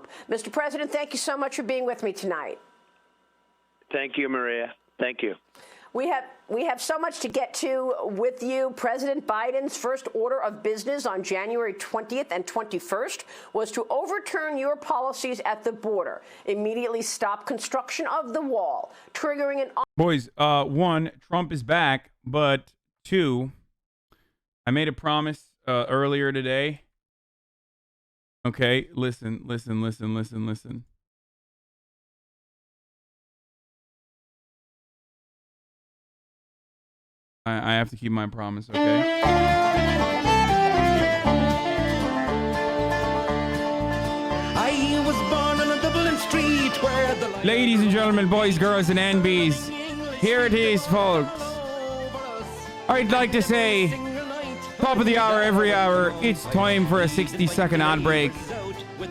Trump. Mr. President, thank you so much for being with me tonight. Thank you, Maria. Thank you. We have so much to get to with you. President Biden's first order of business on January 20th and 21st was to overturn your policies at the border, immediately stop construction of the wall, triggering an... Boys, one, Trump is back, but two, I made a promise earlier today. Okay, listen. I have to keep my promise, okay? I was born on a Dublin street where the Ladies and gentlemen, boys, girls, and NBs, here it is, folks. I'd like to say, top of the hour, every hour, it's time for a 60-second ad break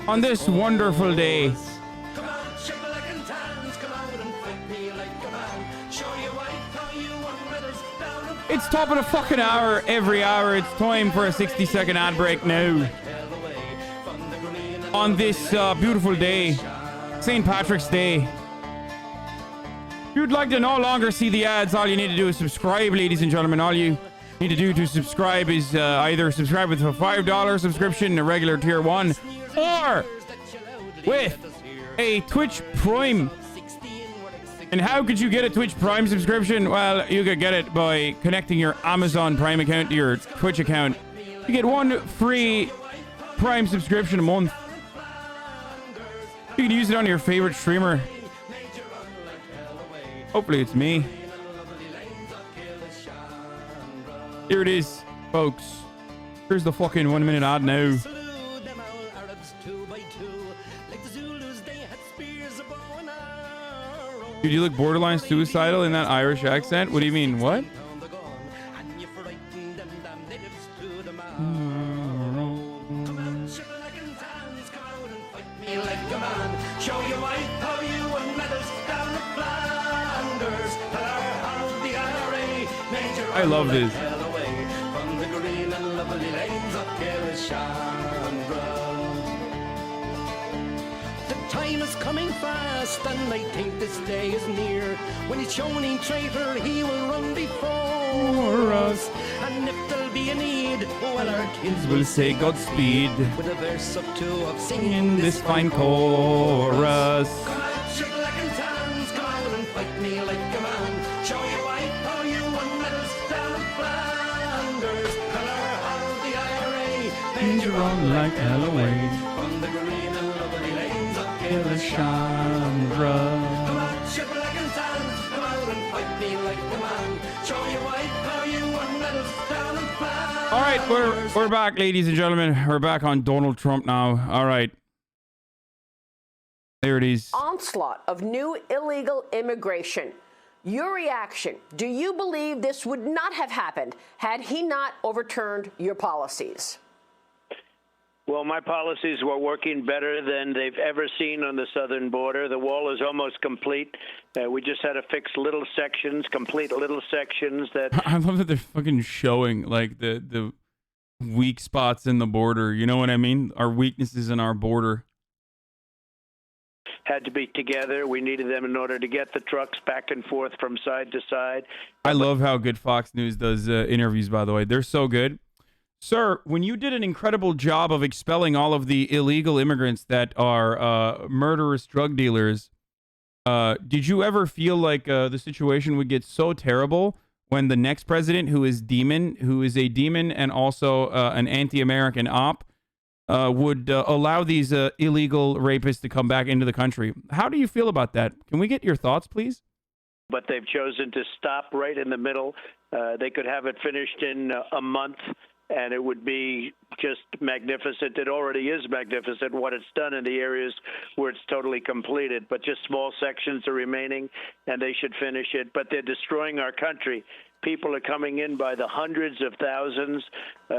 on this wonderful day. It's top of the fucking hour, every hour. It's time for a 60-second ad break now. On this beautiful day, St. Patrick's Day. If you'd like to no longer see the ads, all you need to do is subscribe, ladies and gentlemen. All you need to do to subscribe is either subscribe with a $5 subscription, a regular tier 1, or with a Twitch Prime. And how could you get a Twitch Prime subscription? Well, you could get it by connecting your Amazon Prime account to your Twitch account. You get one free Prime subscription a month. You can use it on your favorite streamer. Hopefully it's me. Here it is, folks. Here's the fucking 1-minute ad now. Dude, you look borderline suicidal in that Irish accent. What do you mean? What? I love this. Time is coming fast, and I think this day is near. When he's shown traitor, he will run before us. And if there'll be a need, well, our kids We'll say Godspeed with a verse up to of in this fine chorus. Come on, shake like in towns, come out and fight me like a man. Show you white power, you won medals down in Flanders. Colour of the IRA, Paint your own like Halloween. from the green and lovely lanes of Chandra. Come on, shake like in towns, come out and fight me like a man. Show you white power, you won medals down in Flanders. All right, we're back, ladies and gentlemen. We're back on Donald Trump now. All right. There it is. Onslaught of new illegal immigration. Your reaction, do you believe this would not have happened had he not overturned your policies? Well, my policies were working better than they've ever seen on the southern border. The wall is almost complete. We just had to fix little sections, complete little sections that... I love that they're fucking showing like the weak spots in the border. You know what I mean? Our weaknesses in our border. had to be together. We needed them in order to get the trucks back and forth from side to side. I love how good Fox News does interviews, by the way. They're so good. Sir, when you did an incredible job of expelling all of the illegal immigrants that are murderous drug dealers, did you ever feel like the situation would get so terrible when the next president, who is a demon and also an anti-American op, would allow these illegal rapists to come back into the country? How do you feel about that? Can we get your thoughts, please? But they've chosen to stop right in the middle. They could have it finished in a month, and it would be just magnificent. It already is magnificent what it's done in the areas where it's totally completed, but just small sections are remaining, and they should finish it. But they're destroying our country. People are coming in by the hundreds of thousands.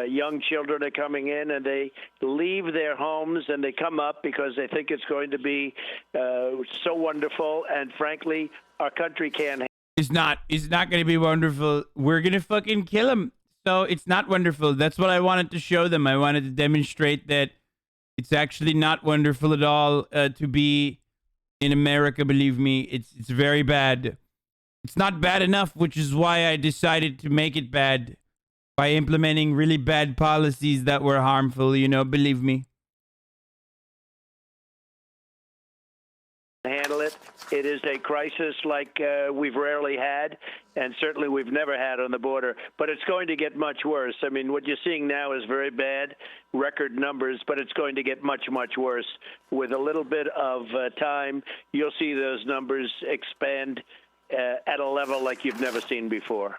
Young children are coming in, and they leave their homes, and they come up because they think it's going to be so wonderful. And frankly, our country can't. It's not going to be wonderful. We're going to fucking kill them. So it's not wonderful. That's what I wanted to show them. I wanted to demonstrate that It's actually not wonderful at all to be in America, believe me. It's very bad. It's not bad enough, which is why I decided to make it bad by implementing really bad policies that were harmful, believe me. Handle it. It is a crisis like we've rarely had, and certainly we've never had on the border. But it's going to get much worse. I mean, what you're seeing now is very bad, record numbers, but it's going to get much, much worse. With a little bit of time, you'll see those numbers expand at a level like you've never seen before.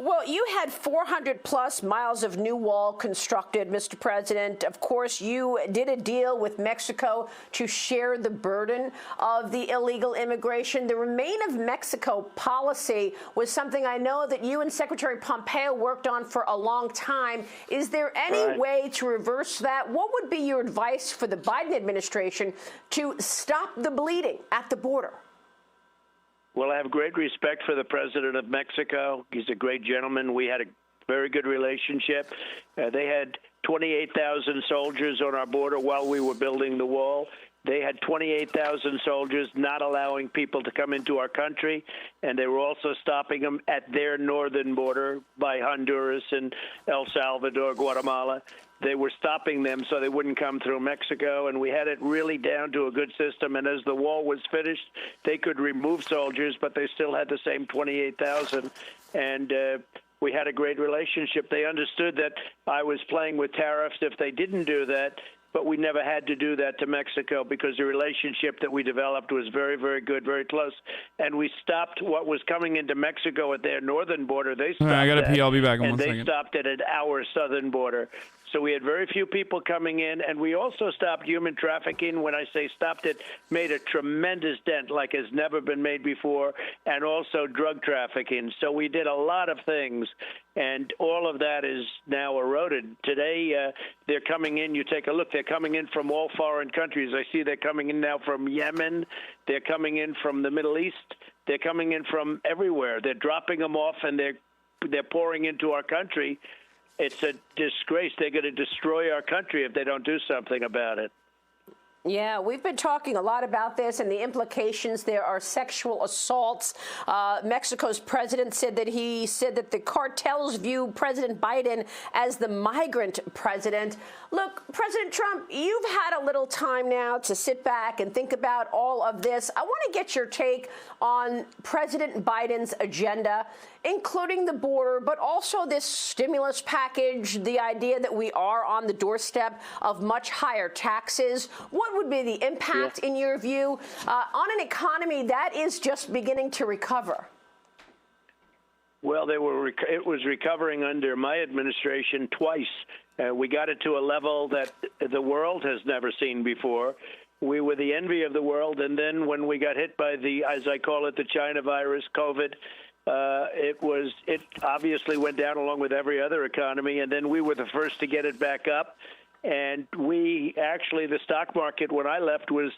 Well, you had 400-plus miles of new wall constructed, Mr. President. Of course, you did a deal with Mexico to share the burden of the illegal immigration. The Remain of Mexico policy was something I know that you and Secretary Pompeo worked on for a long time. Is there any way to reverse that? What would be your advice for the Biden administration to stop the bleeding at the border? Well, I have great respect for the president of Mexico. He's a great gentleman. We had a very good relationship. They had 28,000 soldiers on our border while we were building the wall. They had 28,000 soldiers not allowing people to come into our country, and they were also stopping them at their northern border by Honduras and El Salvador, Guatemala. They were stopping them so they wouldn't come through Mexico, and we had it really down to a good system. And as the wall was finished, they could remove soldiers, but they still had the same 28,000. And we had a great relationship. They understood that I was playing with tariffs if they didn't do that, but we never had to do that to Mexico because the relationship that we developed was very, very good, very close. And we stopped what was coming into Mexico at their northern border. They stopped I gotta pee. I'll be back in 1 second. And they stopped it at our southern border. So we had very few people coming in, and we also stopped human trafficking. When I say stopped it, made a tremendous dent like has never been made before, and also drug trafficking. So we did a lot of things, and all of that is now eroded. Today, they're coming in. You take a look. They're coming in from all foreign countries. I see they're coming in now from Yemen. They're coming in from the Middle East. They're coming in from everywhere. They're dropping them off, and they're pouring into our country. It's a disgrace. They're going to destroy our country if they don't do something about it. Yeah, we've been talking a lot about this and the implications. There are sexual assaults. Mexico's president said that the cartels view President Biden as the migrant president. Look, President Trump, you've had a little time now to sit back and think about all of this. I want to get your take on President Biden's agenda, including the border, but also this stimulus package, the idea that we are on the doorstep of much higher taxes. What would be the impact, in your view, on an economy that is just beginning to recover? Well, it was recovering under my administration twice. We got it to a level that the world has never seen before. We were the envy of the world, and then when we got hit by as I call it, the China virus, COVID, it obviously went down along with every other economy, and then we were the first to get it back up. And the stock market when I left was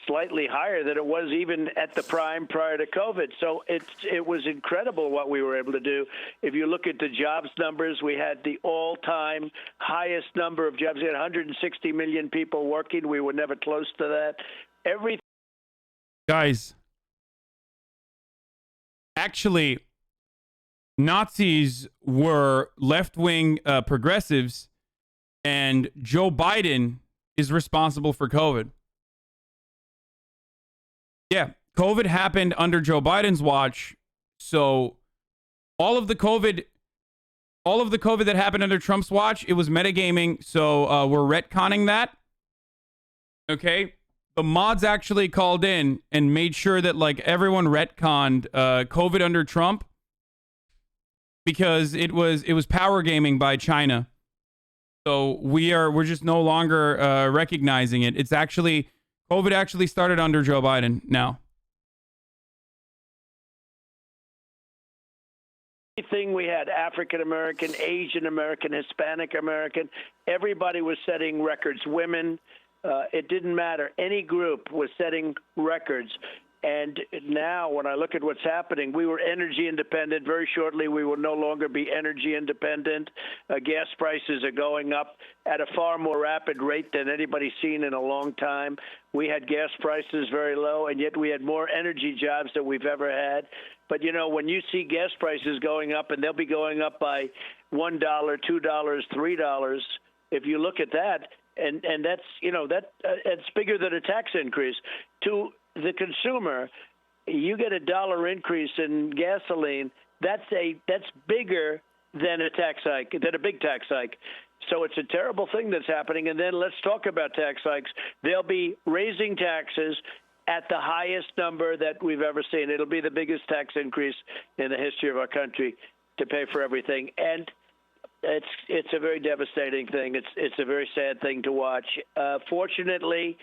slightly higher than it was even at the prime prior to COVID. So it was incredible what we were able to do. If you look at the jobs numbers, we had the all-time highest number of jobs. We had 160 million people working. We were never close to that. Guys, actually, Nazis were left-wing progressives, and Joe Biden is responsible for COVID. Yeah, COVID happened under Joe Biden's watch. So all of the COVID that happened under Trump's watch, it was metagaming. So we're retconning that. Okay. The mods actually called in and made sure that everyone retconned COVID under Trump because it was power gaming by China. So we're just no longer recognizing it. It's actually COVID actually started under Joe Biden now. Everything we had, African American, Asian American, Hispanic American, everybody was setting records. Women, it didn't matter. Any group was setting records. And now, when I look at what's happening, we were energy independent. Very shortly, we will no longer be energy independent. Gas prices are going up at a far more rapid rate than anybody's seen in a long time. We had gas prices very low, and yet we had more energy jobs than we've ever had. But, you know, when you see gas prices going up, and they'll be going up by $1, $2, $3, if you look at that, and that's, you know, it's bigger than a tax increase. To the consumer, you get a $1 increase in gasoline. That's bigger than a tax hike, than a big tax hike. So it's a terrible thing that's happening. And then let's talk about tax hikes. They'll be raising taxes at the highest number that we've ever seen. It'll be the biggest tax increase in the history of our country to pay for everything. And it's a very devastating thing. It's a very sad thing to watch. Fortunately,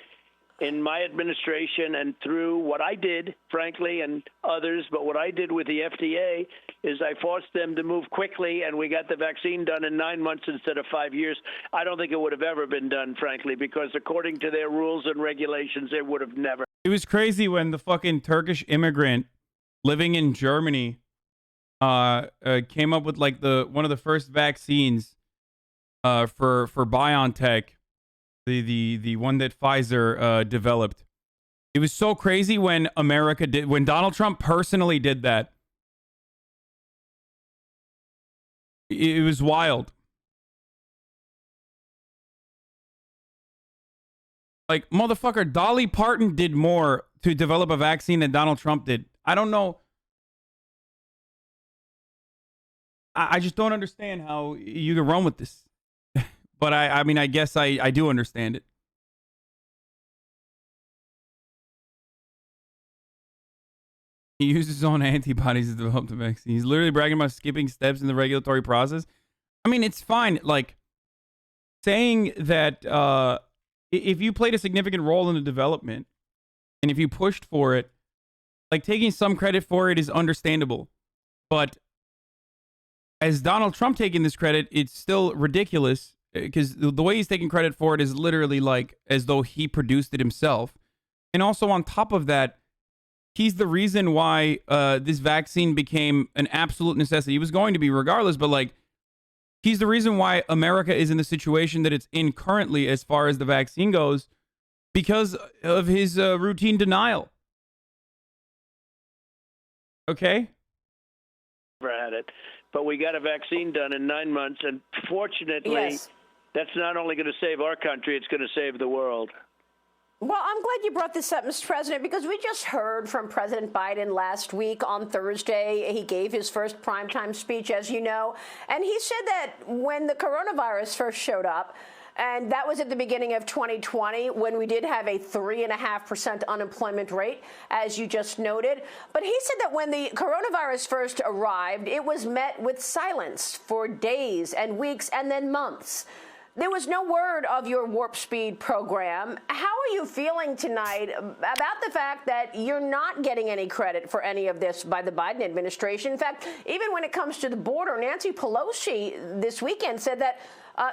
in my administration and through what I did, frankly, and others, but what I did with the FDA is I forced them to move quickly, and we got the vaccine done in 9 months instead of 5 years. I don't think it would have ever been done, frankly, because according to their rules and regulations, it would have never. It was crazy when the fucking Turkish immigrant living in Germany came up with like one of the first vaccines for BioNTech. The one that Pfizer developed. It was so crazy when when Donald Trump personally did that. It was wild. Like, motherfucker, Dolly Parton did more to develop a vaccine than Donald Trump did. I don't know. I just don't understand how you can run with this. But I mean, I guess I do understand it. He used his own antibodies to develop the vaccine. He's literally bragging about skipping steps in the regulatory process. I mean, it's fine. Like, saying that if you played a significant role in the development and if you pushed for it, like, taking some credit for it is understandable. But as Donald Trump taking this credit, it's still ridiculous. Because the way he's taking credit for it is literally like as though he produced it himself. And also on top of that, he's the reason why this vaccine became an absolute necessity. It was going to be regardless, but like he's the reason why America is in the situation that it's in currently as far as the vaccine goes because of his routine denial. Okay? Never had it. But we got a vaccine done in 9 months, and fortunately... Yes. That's not only going to save our country, it's going to save the world. Well, I'm glad you brought this up, Mr. President, because we just heard from President Biden last week on Thursday. He gave his first primetime speech, as you know, and he said that when the coronavirus first showed up, and that was at the beginning of 2020 when we did have a 3.5% unemployment rate, as you just noted. But he said that when the coronavirus first arrived, it was met with silence for days and weeks and then months. There was no word of your Warp Speed program. How are you feeling tonight about the fact that you're not getting any credit for any of this by the Biden administration? In fact, even when it comes to the border, Nancy Pelosi this weekend said that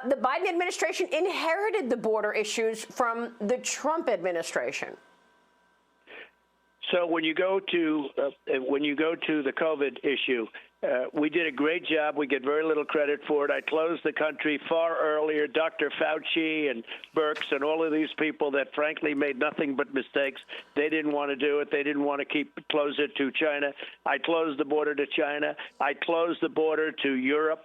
the Biden administration inherited the border issues from the Trump administration. So when you go to the COVID issue, we did a great job. We get very little credit for it. I closed the country far earlier. Dr. Fauci and Birx and all of these people that frankly made nothing but mistakes. They didn't want to do it. They didn't want to close it to China. I closed the border to China. I closed the border to Europe.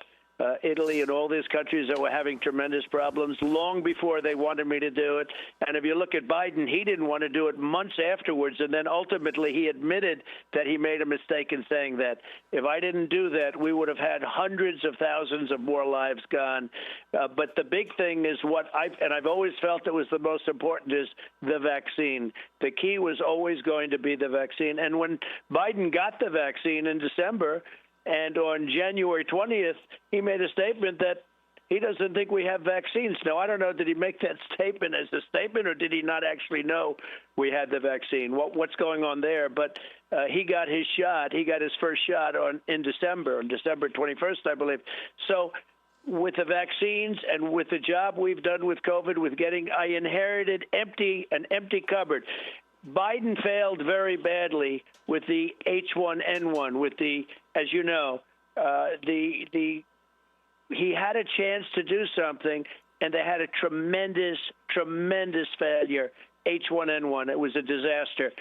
Italy and all these countries that were having tremendous problems long before they wanted me to do it. And if you look at Biden, he didn't want to do it months afterwards. And then ultimately he admitted that he made a mistake in saying that. If I didn't do that, we would have had hundreds of thousands of more lives gone. But the big thing is I've always felt it was the most important is the vaccine. The key was always going to be the vaccine. And when Biden got the vaccine in December, and on January 20th, he made a statement that he doesn't think we have vaccines. Now, I don't know, did he make that statement as a statement, or did he not actually know we had the vaccine? What's going on there? But he got his shot. He got his first shot on December 21st, I believe. So with the vaccines and with the job we've done with COVID, I inherited an empty cupboard. Biden failed very badly with the H1N1, with the, as you know, he had a chance to do something, and they had a tremendous failure. H1N1, it was a disaster.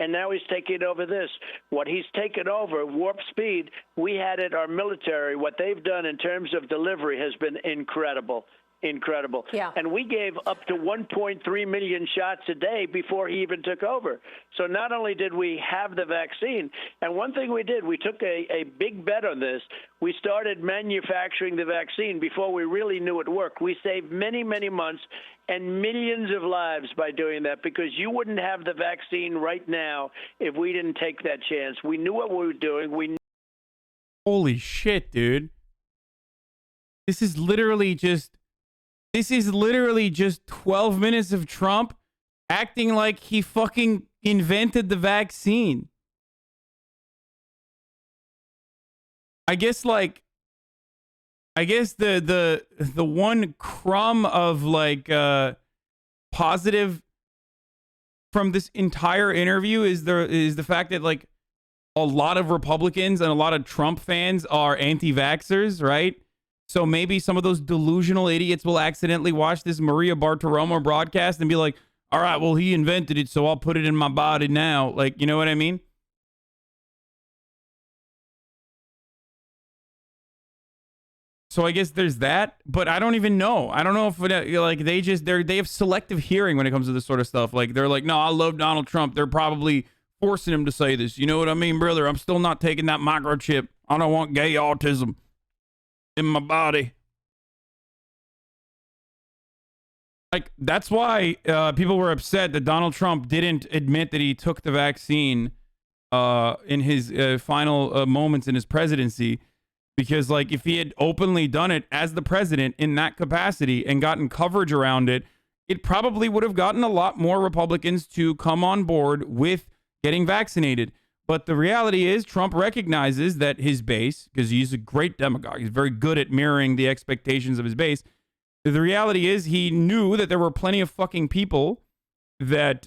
And now he's taking over this. What he's taken over, warp speed, we had it, our military, what they've done in terms of delivery has been incredible. Incredible. Yeah. And we gave up to 1.3 million shots a day before he even took over. So not only did we have the vaccine, and one thing we did, we took a big bet on this. We started manufacturing the vaccine before we really knew it worked. We saved many, many months and millions of lives by doing that, because you wouldn't have the vaccine right now if we didn't take that chance. We knew what we were doing. Holy shit, dude. This is literally just 12 minutes of Trump acting like he fucking invented the vaccine. I guess the one crumb of positive from this entire interview is the fact that like a lot of Republicans and a lot of Trump fans are anti-vaxxers, right? So maybe some of those delusional idiots will accidentally watch this Maria Bartiromo broadcast and be like, all right, well, he invented it, so I'll put it in my body now. Like, you know what I mean? So I guess there's that, but I don't even know. I don't know if like they have selective hearing when it comes to this sort of stuff. Like they're like, no, I love Donald Trump. They're probably forcing him to say this. You know what I mean, brother? I'm still not taking that microchip. I don't want gay autism in my body. Like, that's why people were upset that Donald Trump didn't admit that he took the vaccine in his final moments in his presidency. Because, like, if he had openly done it as the president in that capacity and gotten coverage around it, it probably would have gotten a lot more Republicans to come on board with getting vaccinated. But the reality is Trump recognizes that his base, because he's a great demagogue, he's very good at mirroring the expectations of his base. The reality is he knew that there were plenty of fucking people that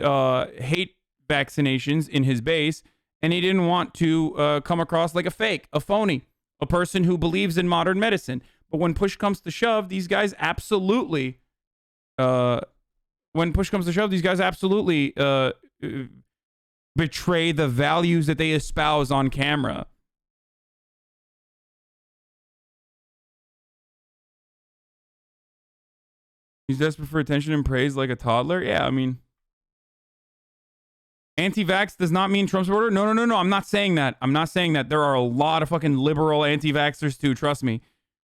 hate vaccinations in his base, and he didn't want to come across like a fake, a phony, a person who believes in modern medicine. But when push comes to shove, these guys absolutely, betray the values that they espouse on camera. He's desperate for attention and praise like a toddler. Yeah, I mean, anti-vax does not mean Trump supporter. No. I'm not saying that. There are a lot of fucking liberal anti-vaxxers too. Trust me.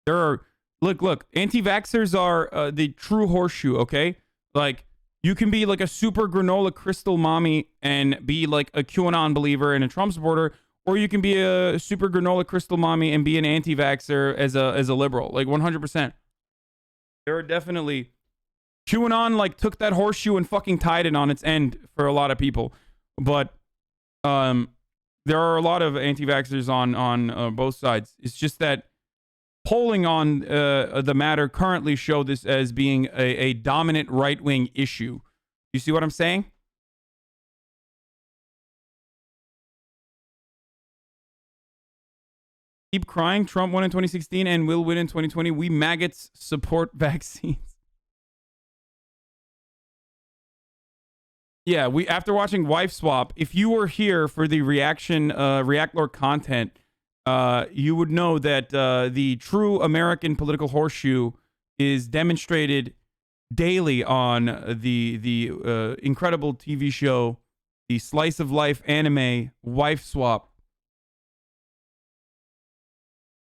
There are. Look. Anti-vaxxers are the true horseshoe. Okay, like. You can be like a super granola crystal mommy and be like a QAnon believer and a Trump supporter, or you can be a super granola crystal mommy and be an anti-vaxxer as a liberal, like 100%. There are definitely QAnon like took that horseshoe and fucking tied it on its end for a lot of people, but there are a lot of anti-vaxxers on both sides. It's just that polling on the matter currently show this as being a dominant right-wing issue. You see what I'm saying? Keep crying. Trump won in 2016 and will win in 2020. We maggots support vaccines. Yeah, after watching Wife Swap, if you were here for the React Lore content, you would know that the true American political horseshoe is demonstrated daily on the incredible TV show, the slice of life anime Wife Swap.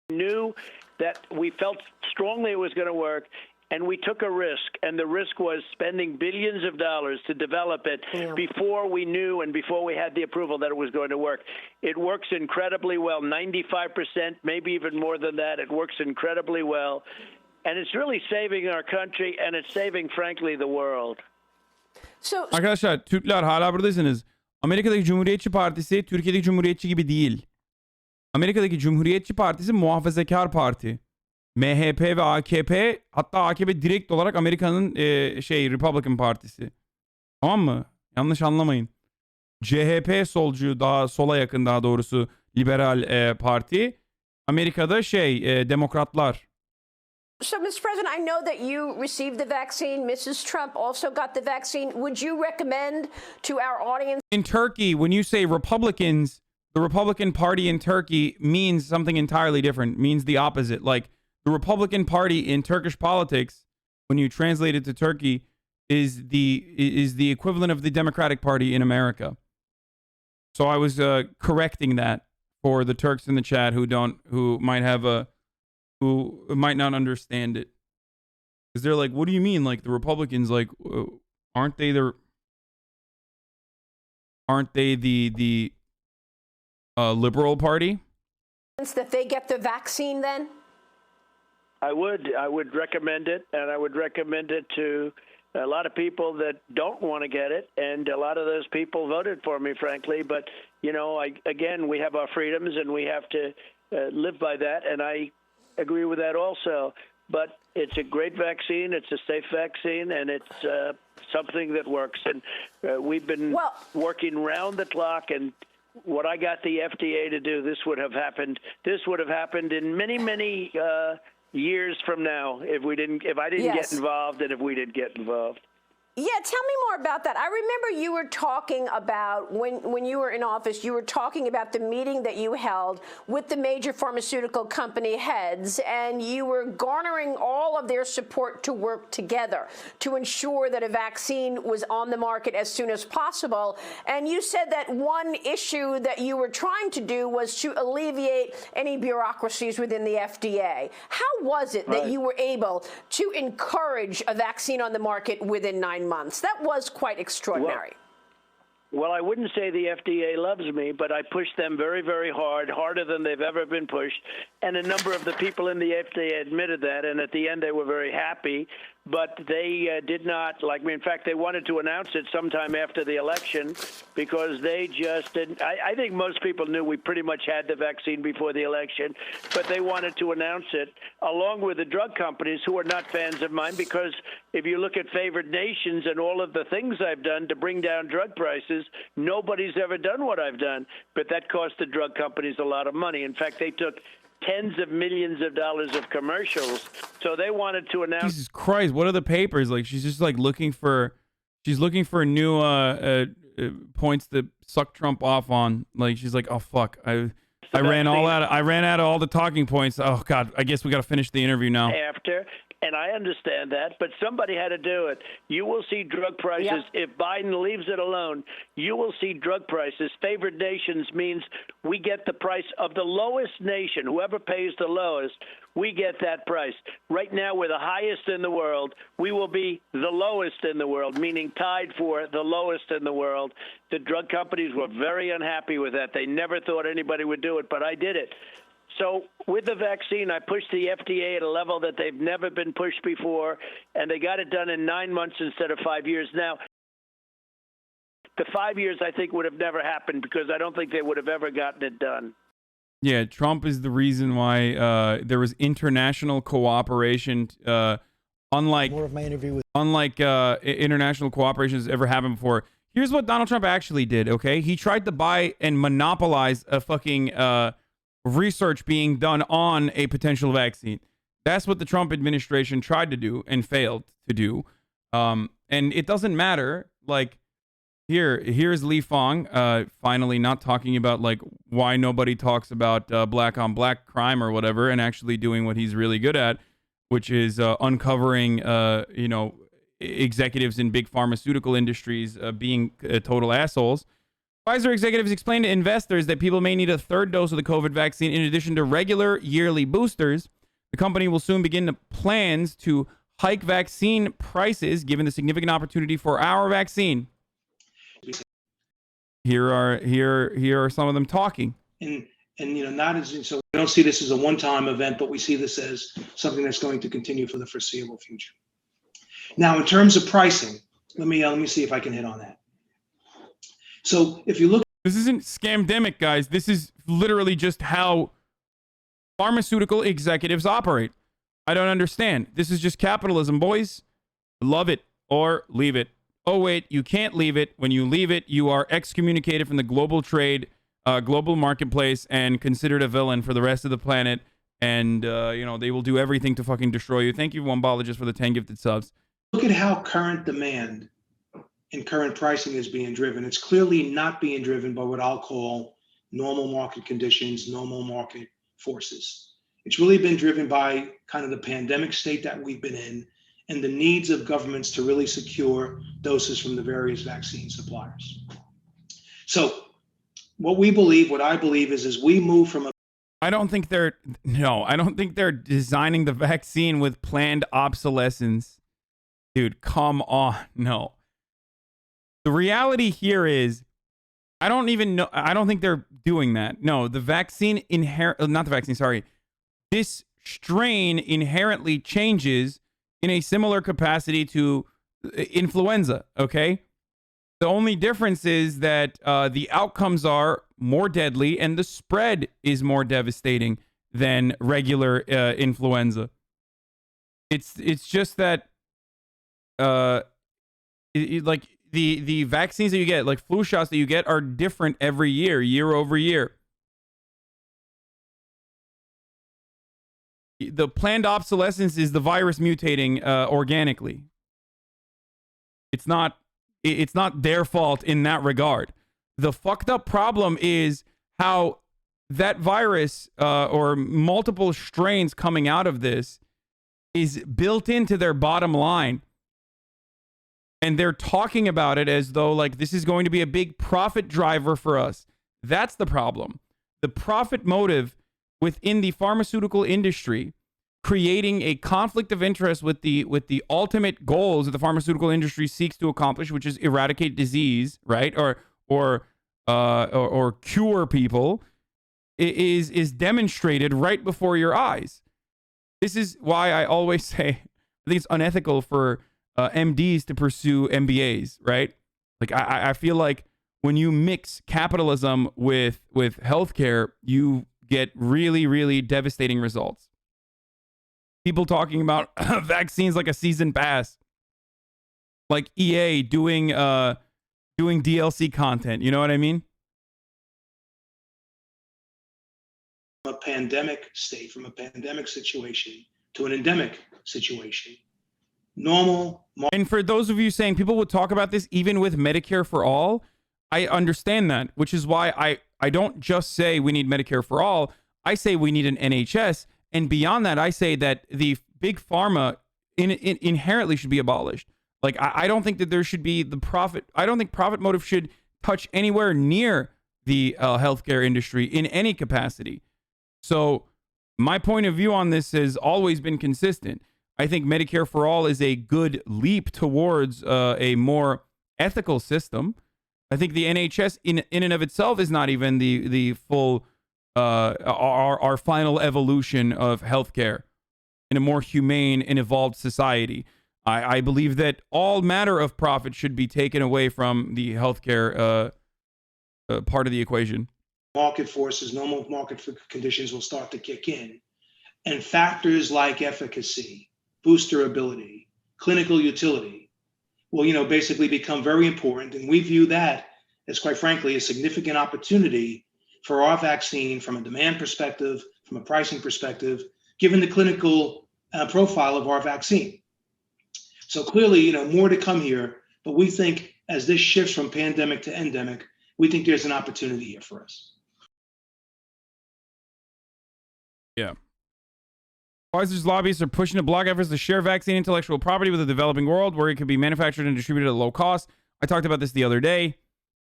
Knew that we felt strongly it was going to work, and we took a risk, and the risk was spending billions of dollars to develop it before we knew and before we had the approval that it was going to work. It works incredibly well, 95%, maybe even more than that. It works incredibly well, and it's really saving our country, and it's saving, frankly, the world. So, Arkadaşlar, Türkler hala buradaysanız, Amerika'daki Cumhuriyetçi Partisi Türkiye'deki Cumhuriyetçi gibi değil. Amerika'daki Cumhuriyetçi Partisi muhafazakar parti. MHP ve AKP, hatta AKP direkt olarak Amerika'nın Republican Partisi. Tamam mı? Yanlış anlamayın. CHP solcu, daha sola yakın, daha doğrusu liberal parti. Amerika'da demokratlar. So, Mr. President, I know that you received the vaccine. Mrs. Trump also got the vaccine. Would you recommend to our audience? In Turkey, when you say Republicans, the Republican Party in Turkey means something entirely different, means the opposite. Like, the Republican Party in Turkish politics, when you translate it to Turkey, is the equivalent of the Democratic Party in America. So I was correcting that for the Turks in the chat who might not understand it, because they're like, "What do you mean? Like the Republicans? Like, aren't they the liberal party?" That they get the vaccine then? I would recommend it, and I would recommend it to a lot of people that don't want to get it, and a lot of those people voted for me, frankly. But, you know, again, we have our freedoms, and we have to live by that, and I agree with that also. But it's a great vaccine, it's a safe vaccine, and it's something that works. And we've been working round the clock, and what I got the FDA to do, this would have happened in many, many years from now if I didn't get involved and if we didn't get involved. Yeah, tell me more about that. I remember you were talking about, when you were in office, you were talking about the meeting that you held with the major pharmaceutical company heads, and you were garnering all of their support to work together to ensure that a vaccine was on the market as soon as possible. And you said that one issue that you were trying to do was to alleviate any bureaucracies within the FDA. How was it that you were able to encourage a vaccine on the market within 9 months? That was quite extraordinary. Well, I wouldn't say the FDA loves me, but I pushed them very, very hard, harder than they've ever been pushed. And a number of the people in the FDA admitted that, and at the end they were very happy. But they did not like me. In fact, they wanted to announce it sometime after the election because they just didn't. I think most people knew we pretty much had the vaccine before the election, but they wanted to announce it along with the drug companies who are not fans of mine, because if you look at favored nations and all of the things I've done to bring down drug prices, nobody's ever done what I've done. But that cost the drug companies a lot of money. In fact, they took tens of millions of dollars of commercials. So they wanted to announce. Jesus Christ, what are the papers? Like, she's just like looking for new points to suck Trump off on. Like, she's like, oh fuck, I ran out of all the talking points. Oh God, I guess we got to finish the interview now. And I understand that, but somebody had to do it. You will see drug prices. If Biden leaves it alone, you will see drug prices. Favored nations means we get the price of the lowest nation. Whoever pays the lowest, we get that price. Right now, we're the highest in the world. We will be the lowest in the world, meaning tied for the lowest in the world. The drug companies were very unhappy with that. They never thought anybody would do it, but I did it. So with the vaccine, I pushed the FDA at a level that they've never been pushed before, and they got it done in 9 months instead of 5 years. Now, the 5 years, I think, would have never happened because I don't think they would have ever gotten it done. Yeah, Trump is the reason why there was international cooperation, unlike international cooperation has ever happened before. Here's what Donald Trump actually did, okay? He tried to buy and monopolize a fucking research being done on a potential vaccine. That's what the Trump administration tried to do and failed to do. And it doesn't matter. Like, here's Li Fong finally not talking about like why nobody talks about black on black crime or whatever, and actually doing what he's really good at, which is uncovering executives in big pharmaceutical industries being total assholes. Pfizer executives explained to investors that people may need a third dose of the COVID vaccine in addition to regular yearly boosters. The company will soon begin plans to hike vaccine prices, given the significant opportunity for our vaccine. Here are some of them talking. And not as so we don't see this as a one-time event, but we see this as something that's going to continue for the foreseeable future. Now, in terms of pricing, let me see if I can hit on that. So if you look, this isn't scamdemic, guys. This is literally just how pharmaceutical executives operate. I don't understand. This is just capitalism, boys. Love it or leave it. owe it. You can't leave it. When you leave it, you are excommunicated from the global trade, global marketplace, and considered a villain for the rest of the planet. And, they will do everything to fucking destroy you. Thank you, Wombologist, for the 10 gifted subs. Look at how current demand and current pricing is being driven. It's clearly not being driven by what I'll call normal market conditions, normal market forces. It's really been driven by kind of the pandemic state that we've been in and the needs of governments to really secure doses from the various vaccine suppliers. So what I believe is we move from a I don't think they're designing the vaccine with planned obsolescence. Dude, come on. No. The reality here is, I don't think they're doing that. No, the vaccine this strain inherently changes in a similar capacity to influenza, okay? The only difference is that the outcomes are more deadly and the spread is more devastating than regular influenza. It's just that like the vaccines that you get, like flu shots that you get, are different every year over year. The planned obsolescence is the virus mutating organically. It's not their fault in that regard. The fucked up problem is how that virus or multiple strains coming out of this is built into their bottom line. And they're talking about it as though like this is going to be a big profit driver for us. That's the problem. The profit motive within the pharmaceutical industry, creating a conflict of interest with the ultimate goals that the pharmaceutical industry seeks to accomplish, which is eradicate disease, right? Or cure people, is demonstrated right before your eyes. This is why I always say I think it's unethical for MDs to pursue MBAs, right? Like I feel like when you mix capitalism with healthcare, you get really, really devastating results. People talking about vaccines like a season pass, like EA doing DLC content. You know what I mean? From a pandemic state, from a pandemic situation to an endemic situation. And for those of you saying people would talk about this even with Medicare for all, I understand that, which is why I don't just say we need Medicare for all. I say we need an NHS. And beyond that, I say that the big pharma inherently should be abolished. Like, I don't think that there should be the profit. I don't think profit motive should touch anywhere near the healthcare industry in any capacity. So my point of view on this has always been consistent. I think Medicare for all is a good leap towards a more ethical system. I think the NHS in and of itself is not even the full our final evolution of healthcare in a more humane and evolved society. I believe that all matter of profit should be taken away from the healthcare part of the equation. Market forces, normal market conditions will start to kick in. And factors like efficacy, booster ability, clinical utility will, basically become very important. And we view that as, quite frankly, a significant opportunity for our vaccine from a demand perspective, from a pricing perspective, given the clinical profile of our vaccine. So clearly, more to come here, but we think as this shifts from pandemic to endemic, we think there's an opportunity here for us. Yeah. Pfizer's lobbyists are pushing to block efforts to share vaccine intellectual property with the developing world where it could be manufactured and distributed at low cost. I talked about this the other day.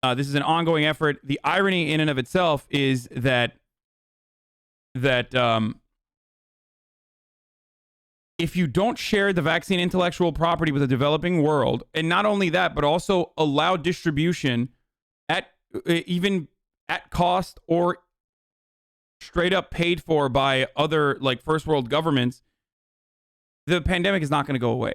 This is an ongoing effort. The irony in and of itself is that if you don't share the vaccine intellectual property with the developing world, and not only that, but also allow distribution at cost or straight up paid for by other like first world governments, the pandemic is not going to go away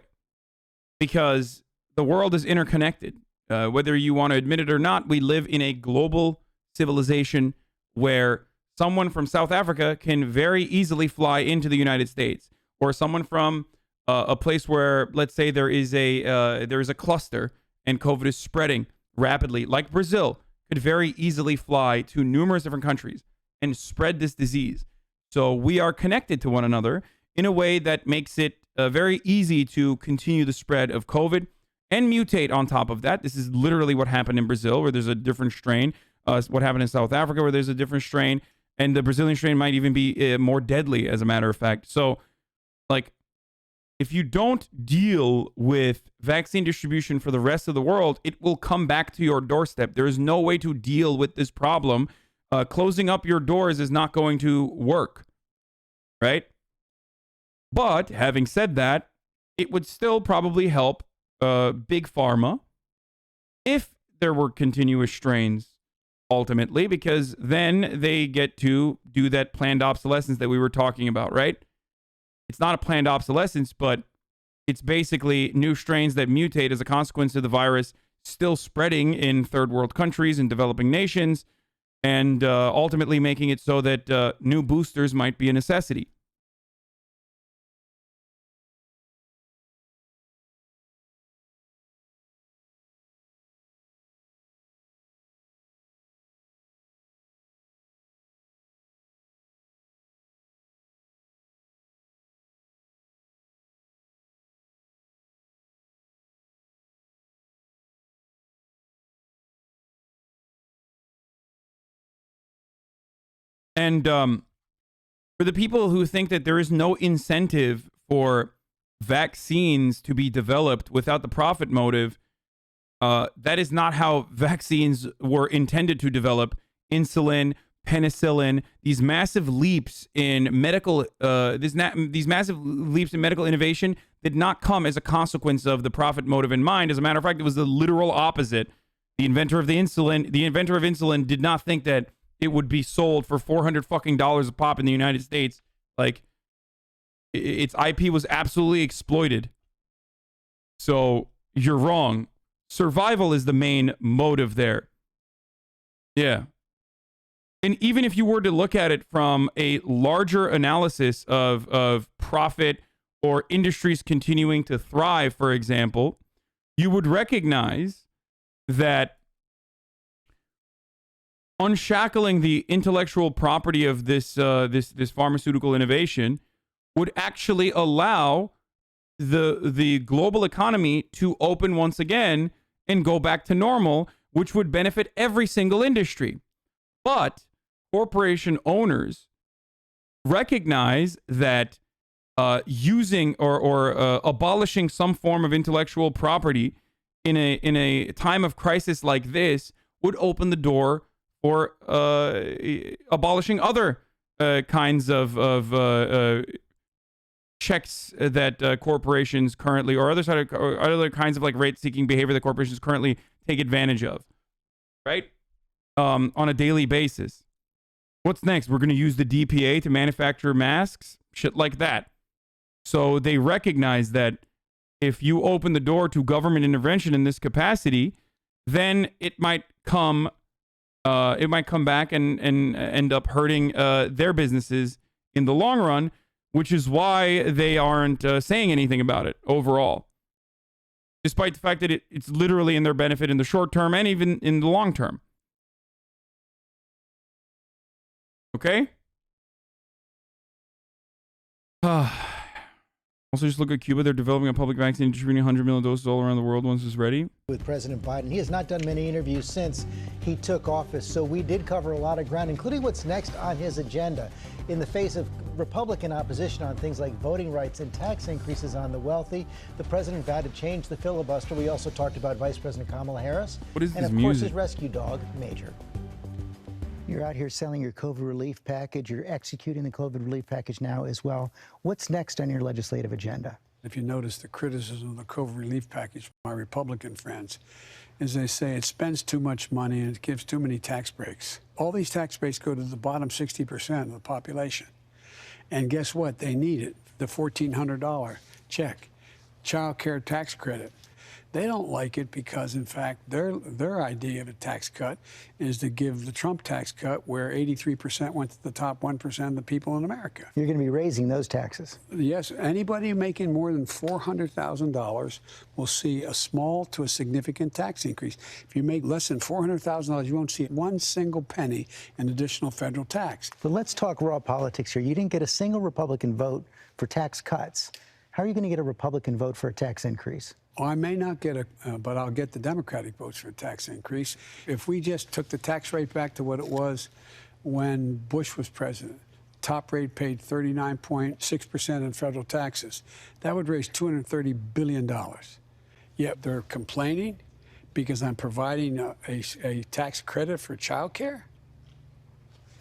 because the world is interconnected. Whether you want to admit it or not, we live in a global civilization where someone from South Africa can very easily fly into the United States, or someone from a place where, let's say, there is a cluster and COVID is spreading rapidly, like Brazil could very easily fly to numerous different countries and spread this disease. So we are connected to one another in a way that makes it very easy to continue the spread of COVID and mutate on top of that. This is literally what happened in Brazil, where there's a different strain. What happened in South Africa, where there's a different strain. And the Brazilian strain might even be more deadly, as a matter of fact. So, like, if you don't deal with vaccine distribution for the rest of the world, it will come back to your doorstep. There is no way to deal with this problem. Closing up your doors is not going to work, right? But having said that, it would still probably help big pharma if there were continuous strains ultimately, because then they get to do that planned obsolescence that we were talking about, right? It's not a planned obsolescence, but it's basically new strains that mutate as a consequence of the virus still spreading in third world countries and developing nations, and ultimately making it so that new boosters might be a necessity. And for the people who think that there is no incentive for vaccines to be developed without the profit motive, that is not how vaccines were intended to develop. Insulin, penicillin, these massive leaps in medical, these massive leaps in medical innovation did not come as a consequence of the profit motive in mind. As a matter of fact, it was the literal opposite. The inventor of insulin did not think that it would be sold for $400 fucking a pop in the United States. Like, its IP was absolutely exploited. So you're wrong. Survival is the main motive there. Yeah. And even if you were to look at it from a larger analysis of profit or industries continuing to thrive, for example, you would recognize that unshackling the intellectual property of this pharmaceutical innovation would actually allow the global economy to open once again and go back to normal, which would benefit every single industry. But corporation owners recognize that using or abolishing some form of intellectual property in a time of crisis like this would open the door for abolishing other kinds of checks that corporations currently, or other kinds of like rate-seeking behavior that corporations currently take advantage of, right? On a daily basis. What's next? We're going to use the DPA to manufacture masks? Shit like that. So they recognize that if you open the door to government intervention in this capacity, then it might come back and end up hurting their businesses in the long run, which is why they aren't saying anything about it overall, despite the fact that it's literally in their benefit in the short term and even in the long term. Okay? Also, just look at Cuba. They're developing a public vaccine, distributing 100 million doses all around the world once it's ready. With President Biden, he has not done many interviews since he took office, so we did cover a lot of ground, including what's next on his agenda. In the face of Republican opposition on things like voting rights and tax increases on the wealthy, the president vowed to change the filibuster. We also talked about Vice President Kamala Harris. What is this and, of music? course, his rescue dog, Major. You're out here selling your COVID relief package. You're executing the COVID relief package now as well. What's next on your legislative agenda? If you notice the criticism of the COVID relief package from my Republican friends, is they say it spends too much money and it gives too many tax breaks. All these tax breaks go to the bottom 60% of the population. And guess what? They need it. The $1,400 check, child care tax credit. They don't like it because, in fact, their idea of a tax cut is to give the Trump tax cut where 83% went to the top 1% of the people in America. You're going to be raising those taxes. Yes, anybody making more than $400,000 will see a small to a significant tax increase. If you make less than $400,000, you won't see one single penny in additional federal tax. But let's talk raw politics here. You didn't get a single Republican vote for tax cuts. How are you going to get a Republican vote for a tax increase? Oh, I may not get but I'll get the Democratic votes for a tax increase. If we just took the tax rate back to what it was when Bush was president, top rate paid 39.6% in federal taxes. That would raise $230 billion. Yet they're complaining because I'm providing a tax credit for child care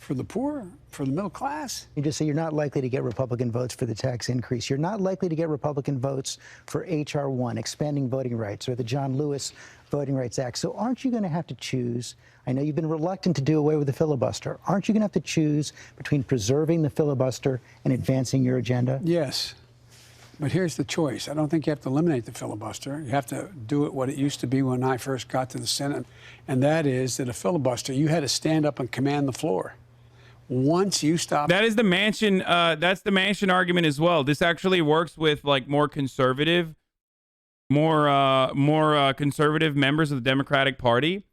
for the poor, for the middle class. You just say you're not likely to get Republican votes for the tax increase. You're not likely to get Republican votes for H.R. 1, expanding voting rights, or the John Lewis Voting Rights Act. So aren't you going to have to choose? I know you've been reluctant to do away with the filibuster. Aren't you going to have to choose between preserving the filibuster and advancing your agenda? Yes. But here's the choice. I don't think you have to eliminate the filibuster. You have to do it what it used to be when I first got to the Senate, and that is that a filibuster, you had to stand up and command the floor. Once you stop, That is the Manchin. That's the Manchin argument as well. This actually works with like more conservative members of the Democratic Party.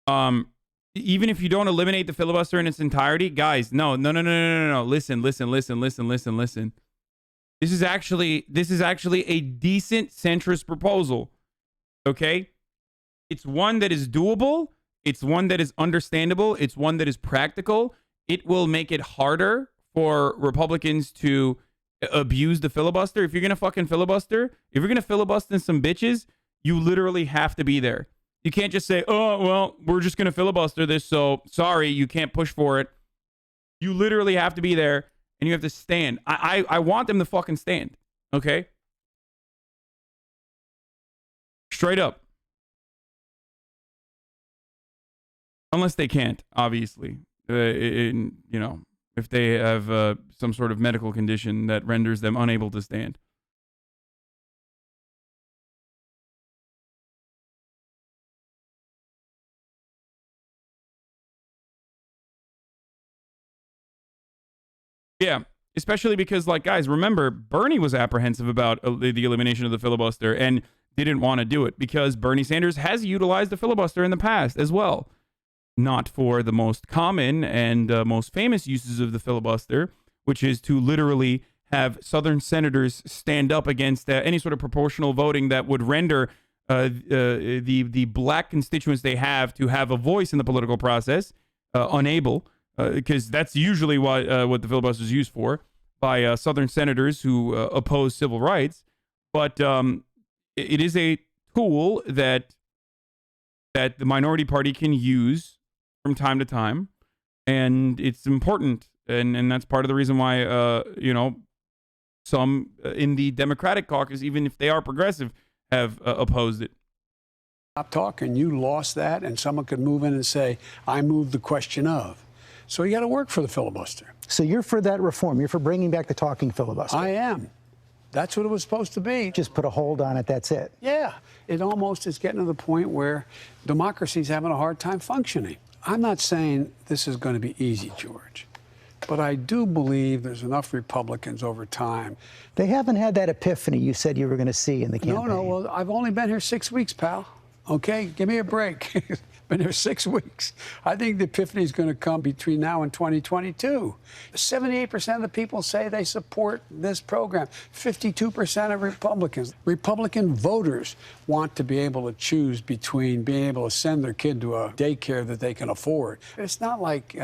Even if you don't eliminate the filibuster in its entirety, guys, no. Listen. This is actually a decent centrist proposal. Okay, it's one that is doable. It's one that is understandable. It's one that is practical. It will make it harder for Republicans to abuse the filibuster. If you're going to fucking filibuster, if you're going to filibuster some bitches, you literally have to be there. You can't just say, oh, well, we're just going to filibuster this, so sorry, you can't push for it. You literally have to be there, and you have to stand. I want them to fucking stand, okay? Straight up. Unless they can't, obviously. If they have some sort of medical condition that renders them unable to stand. Yeah, especially because, like, guys, remember, Bernie was apprehensive about the elimination of the filibuster and didn't want to do it because Bernie Sanders has utilized the filibuster in the past as well. Not for the most common and most famous uses of the filibuster, which is to literally have Southern senators stand up against any sort of proportional voting that would render the black constituents they have to have a voice in the political process unable, because that's usually what the filibuster is used for by Southern senators who oppose civil rights. But it is a tool that the minority party can use from time to time, and it's important, and that's part of the reason why some in the Democratic caucus, even if they are progressive, have opposed it. stop talking, you lost that, and someone could move in and say, I moved the question of. So you got to work for the filibuster. So you're for that reform. You're for bringing back the talking filibuster. I am. That's what it was supposed to be. Just put a hold on it, that's it. Yeah. It almost is getting to the point where democracy's having a hard time functioning. I'm not saying this is going to be easy, George, but I do believe there's enough Republicans over time. They haven't had that epiphany you said you were going to see in the campaign. No, well, I've only been here 6 weeks, pal. Okay, give me a break. Been here 6 weeks. I think the epiphany is going to come between now and 2022. 78% of the people say they support this program. 52% of Republicans. Republican voters want to be able to choose between being able to send their kid to a daycare that they can afford. It's not like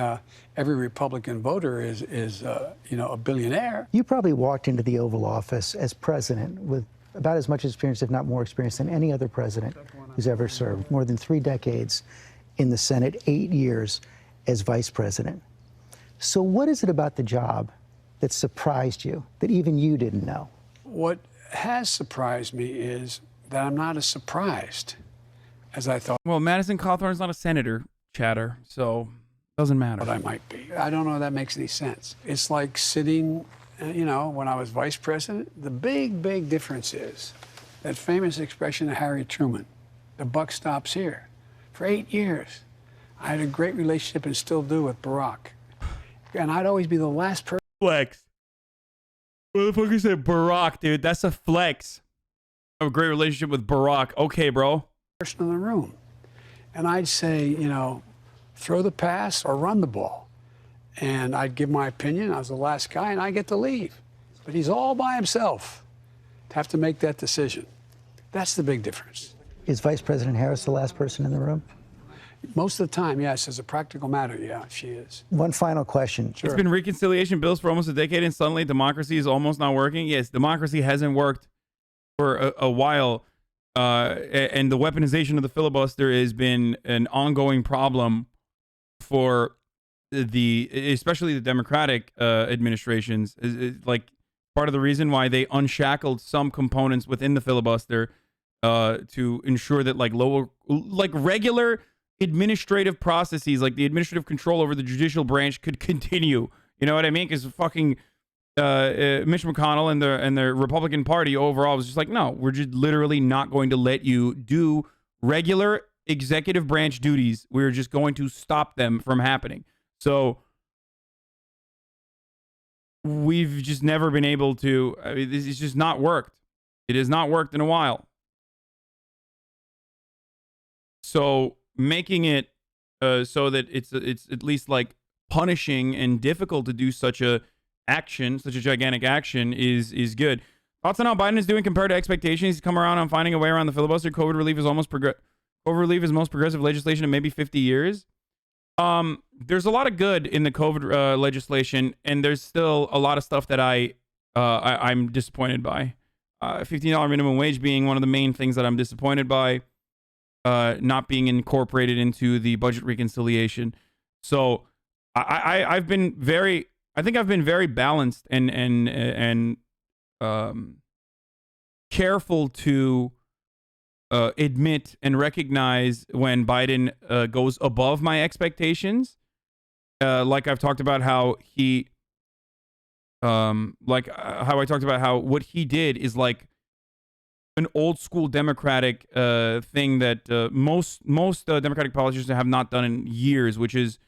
every Republican voter is a billionaire. You probably walked into the Oval Office as president with about as much experience, if not more experience, than any other president who's ever served. More than 3 decades in the Senate, 8 years as vice president. So what is it about the job that surprised you, that even you didn't know? What has surprised me is that I'm not as surprised as I thought. Well, Madison Cawthorn's not a senator, chatter, so it doesn't matter. But I might be. I don't know if that makes any sense. It's like sitting, when I was vice president, the big difference is That famous expression of Harry Truman, the buck stops here. For 8 years, I had a great relationship and still do with Barack. And I'd always be the last person. Flex. Motherfucker said Barack, dude. That's a flex. I have a great relationship with Barack. Okay, bro. Person in the room. And I'd say, you know, throw the pass or run the ball. And I'd give my opinion. I was the last guy, and I get to leave. But he's all by himself to have to make that decision. That's the big difference. Is Vice President Harris the last person in the room? Most of the time, yes. As a practical matter, yeah, she is. One final question. It's been reconciliation bills for almost a decade, and suddenly democracy is almost not working. Yes, democracy hasn't worked for a while, and the weaponization of the filibuster has been an ongoing problem for especially the Democratic administrations. Like part of the reason why they unshackled some components within the filibuster to ensure that regular administrative processes, like the administrative control over the judicial branch, could continue. You know what I mean? Because fucking Mitch McConnell and the Republican Party overall was just like, no, we're just literally not going to let you do regular executive branch duties. We're just going to stop them from happening. So we've just never been able to. I mean, this has just not worked. It has not worked in a while. So making it so that it's at least like punishing and difficult to do such a gigantic action is good. Thoughts on how Biden is doing compared to expectations? He's come around on finding a way around the filibuster. COVID relief is most progressive legislation in maybe 50 years. There's a lot of good in the COVID legislation, and there's still a lot of stuff that I'm disappointed by. $15 minimum wage being one of the main things that I'm disappointed by. Not being incorporated into the budget reconciliation. So I've been very balanced and careful to admit and recognize when Biden goes above my expectations. Like I've talked about how he how I talked about how what he did is like an old school Democratic thing that most Democratic politicians have not done in years, which is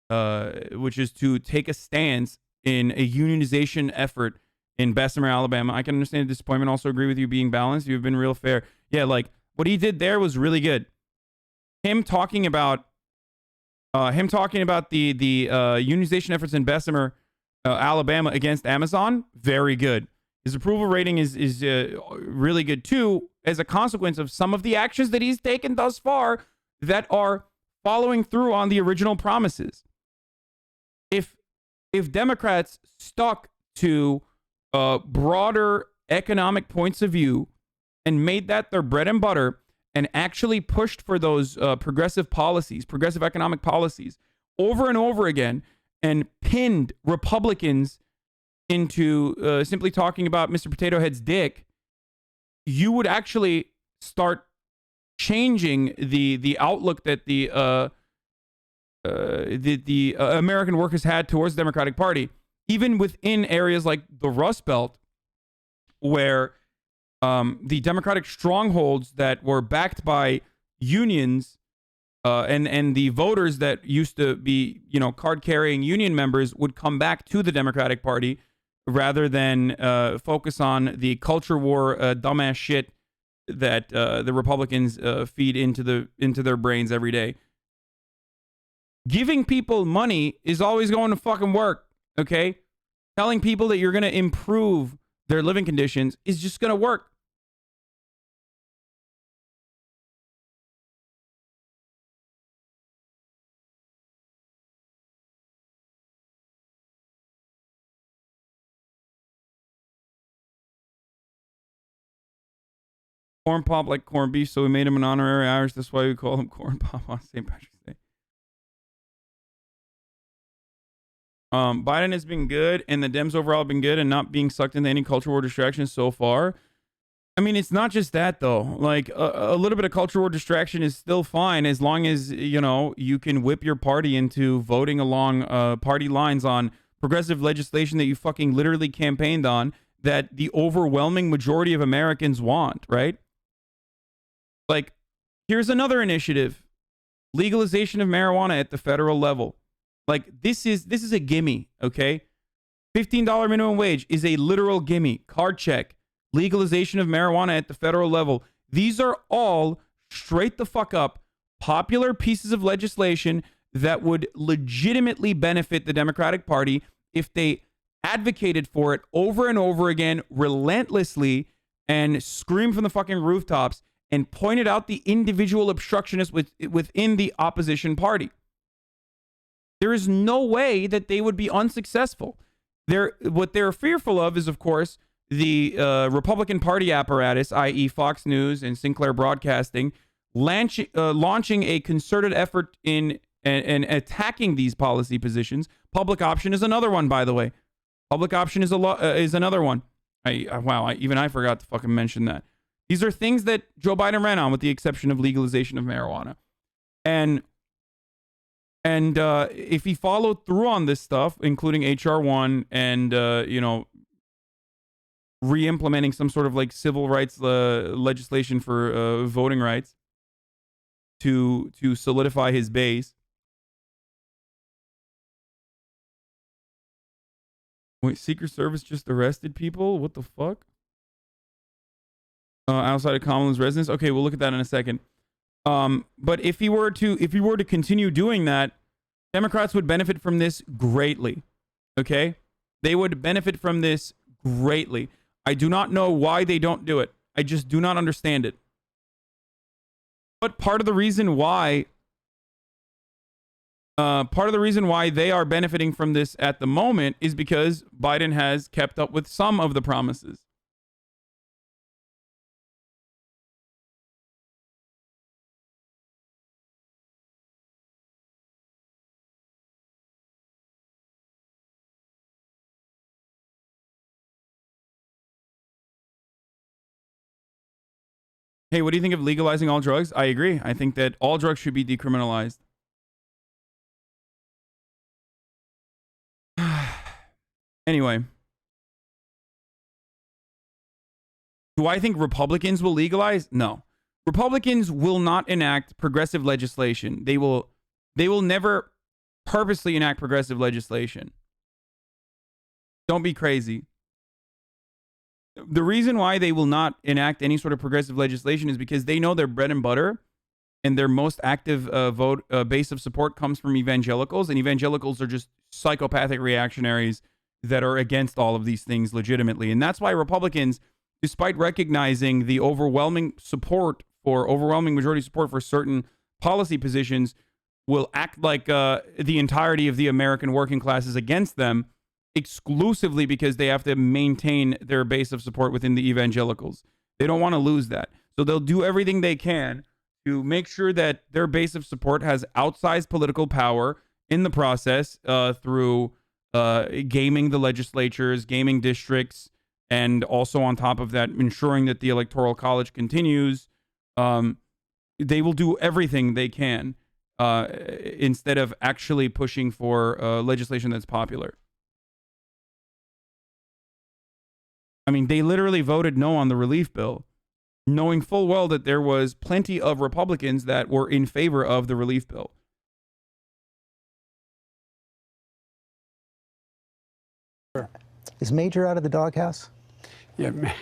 to take a stance in a unionization effort in Bessemer, Alabama. I can understand the disappointment. Also agree with you being balanced. You've been real fair. Yeah, like what he did there was really good. Him talking about the unionization efforts in Bessemer, Alabama against Amazon, very good. His approval rating is really good too, as a consequence of some of the actions that he's taken thus far that are following through on the original promises. If Democrats stuck to broader economic points of view and made that their bread and butter and actually pushed for those progressive economic policies over and over again and pinned Republicans into simply talking about Mr. Potato Head's dick, you would actually start changing the outlook that the American workers had towards the Democratic Party, even within areas like the Rust Belt, where the Democratic strongholds that were backed by unions and the voters that used to be, card-carrying union members would come back to the Democratic Party rather than focus on the culture war dumbass shit that the Republicans feed into their brains every day. Giving people money is always going to fucking work, okay? Telling people that you're going to improve their living conditions is just going to work. Corn Pop like corned beef, so we made him an honorary Irish. That's why we call him Corn Pop on St. Patrick's Day. Biden has been good, and the Dems overall have been good, and not being sucked into any culture war distractions so far. I mean, it's not just that, though. Like, a little bit of culture war distraction is still fine as long as, you can whip your party into voting along party lines on progressive legislation that you fucking literally campaigned on, that the overwhelming majority of Americans want, right? Like, here's another initiative. Legalization of marijuana at the federal level. Like, this is a gimme, okay? $15 minimum wage is a literal gimme. Card check. Legalization of marijuana at the federal level. These are all straight the fuck up popular pieces of legislation that would legitimately benefit the Democratic Party if they advocated for it over and over again, relentlessly, and screamed from the fucking rooftops and pointed out the individual obstructionists within the opposition party. There is no way that they would be unsuccessful. What they're fearful of is, of course, the Republican Party apparatus, i.e. Fox News and Sinclair Broadcasting, launching a concerted effort in attacking these policy positions. Public option is another one, by the way. Public option is another one. Even I forgot to fucking mention that. These are things that Joe Biden ran on, with the exception of legalization of marijuana. And if he followed through on this stuff, including HR 1 and re-implementing some sort of like civil rights legislation for voting rights to solidify his base. Wait, Secret Service just arrested people? What the fuck? Outside of Kamala's residence? Okay, we'll look at that in a second. But if he were to continue doing that, Democrats would benefit from this greatly. Okay? They would benefit from this greatly. I do not know why they don't do it. I just do not understand it. But part of the reason why they are benefiting from this at the moment is because Biden has kept up with some of the promises. Hey, what do you think of legalizing all drugs? I agree. I think that all drugs should be decriminalized. Anyway. Do I think Republicans will legalize? No. Republicans will not enact progressive legislation. They will never purposely enact progressive legislation. Don't be crazy. The reason why they will not enact any sort of progressive legislation is because they know their bread and butter and their most active base of support comes from evangelicals, and evangelicals are just psychopathic reactionaries that are against all of these things legitimately. And that's why Republicans, despite recognizing the overwhelming majority support for certain policy positions, will act like the entirety of the American working class is against them, exclusively because they have to maintain their base of support within the evangelicals. They don't want to lose that. So they'll do everything they can to make sure that their base of support has outsized political power in the process through gaming the legislatures, gaming districts, and also on top of that, ensuring that the Electoral College continues. They will do everything they can instead of actually pushing for legislation that's popular. I mean, they literally voted no on the relief bill, knowing full well that there was plenty of Republicans that were in favor of the relief bill. Is Major out of the doghouse? Yeah.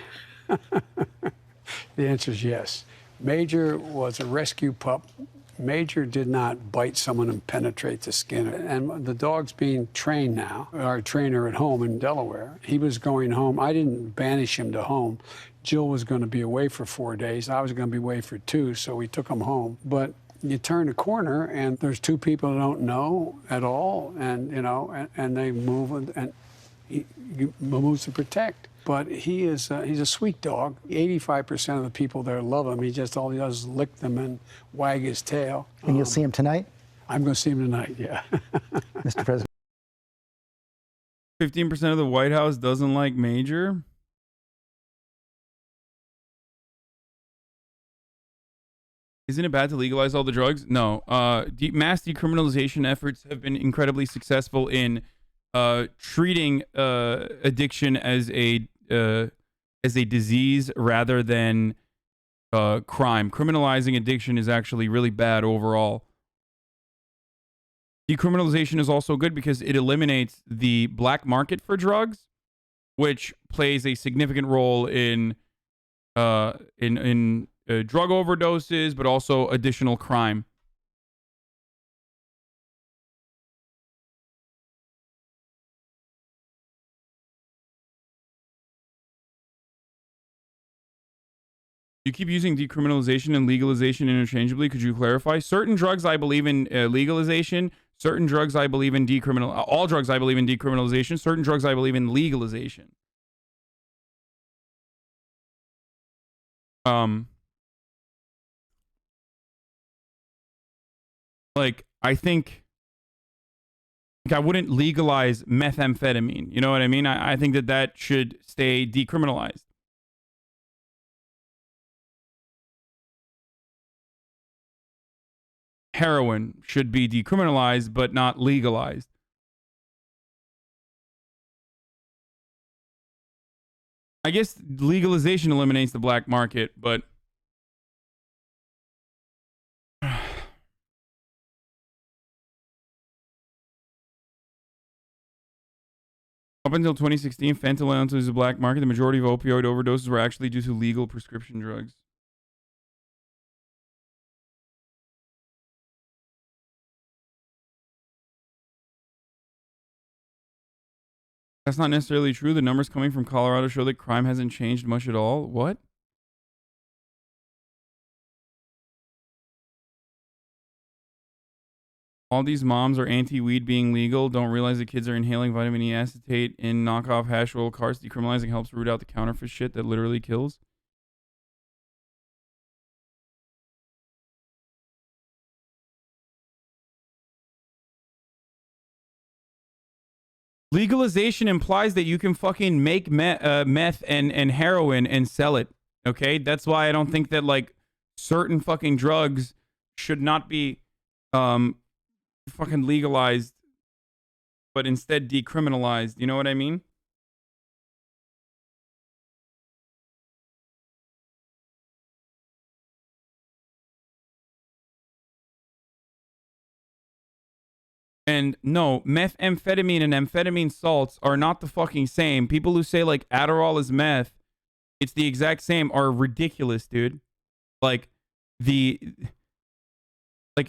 The answer is yes. Major was a rescue pup. Major did not bite someone and penetrate the skin. And the dog's being trained now. Our trainer at home in Delaware, he was going home. I didn't banish him to home. Jill was going to be away for 4 days. I was going to be away for 2, so we took him home. But you turn a corner, and there's 2 people who don't know at all, and and they move, and he moves to protect. But he's a sweet dog. 85% of the people there love him. All he does is lick them and wag his tail. And you'll see him tonight? I'm going to see him tonight, yeah. Mr. President. 15% of the White House doesn't like Major? Isn't it bad to legalize all the drugs? No. Mass decriminalization efforts have been incredibly successful in treating addiction as a as a disease rather than crime. Criminalizing addiction is actually really bad overall. Decriminalization is also good because it eliminates the black market for drugs, which plays a significant role in drug overdoses, but also additional crime. You keep using decriminalization and legalization interchangeably. Could you clarify? Certain drugs I believe in legalization. Certain drugs I believe in decriminal. All drugs I believe in decriminalization. Certain drugs I believe in legalization. Like I think I wouldn't legalize methamphetamine. You know what I mean? I think that should stay decriminalized. Heroin should be decriminalized, but not legalized. I guess legalization eliminates the black market, but up until 2016, fentanyl enters the black market. The majority of opioid overdoses were actually due to legal prescription drugs. That's not necessarily true. The numbers coming from Colorado show that crime hasn't changed much at all. What? All these moms are anti-weed being legal, don't realize the kids are inhaling vitamin E acetate in knockoff hash roll carts. Decriminalizing helps root out the counterfeit shit that literally kills. Legalization implies that you can fucking make meth and heroin and sell it. Okay, that's why I don't think that like certain fucking drugs should not be fucking legalized, but instead decriminalized. You know what I mean? And no, methamphetamine and amphetamine salts are not the fucking same. People who say like Adderall is meth, it's the exact same, are ridiculous, dude. Like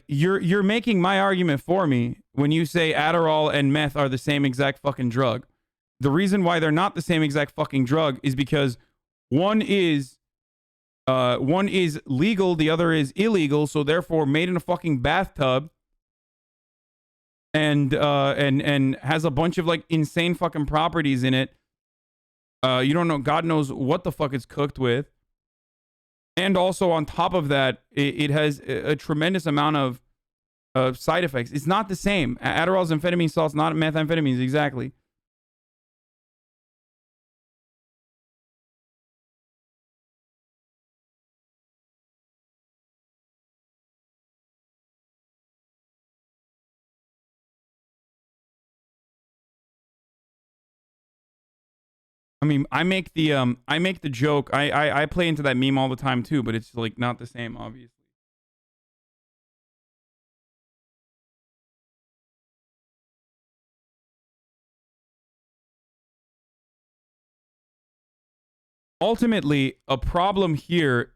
you're making my argument for me when you say Adderall and meth are the same exact fucking drug. The reason why they're not the same exact fucking drug is because one is legal, the other is illegal, so therefore made in a fucking bathtub. And has a bunch of like insane fucking properties in it. You don't know, God knows what the fuck it's cooked with. And also on top of that, it has a tremendous amount of side effects. It's not the same. Adderall's amphetamine salts, not methamphetamines, exactly. I mean, I make the joke. I play into that meme all the time too, but it's like not the same, obviously. Ultimately, a problem here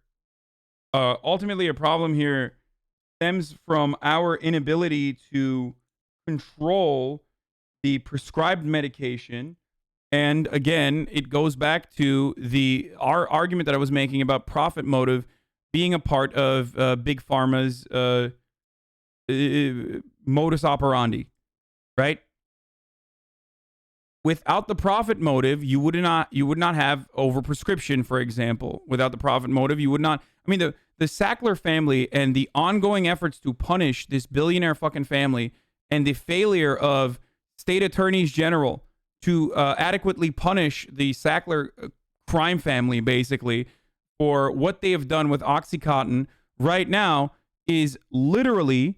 stems from our inability to control the prescribed medication. And again, it goes back to our argument that I was making about profit motive being a part of Big Pharma's modus operandi, right? Without the profit motive, you would not have overprescription, for example. Without the profit motive, you would not. I mean, the Sackler family and the ongoing efforts to punish this billionaire fucking family and the failure of state attorneys general to adequately punish the Sackler crime family, basically, for what they have done with OxyContin right now is literally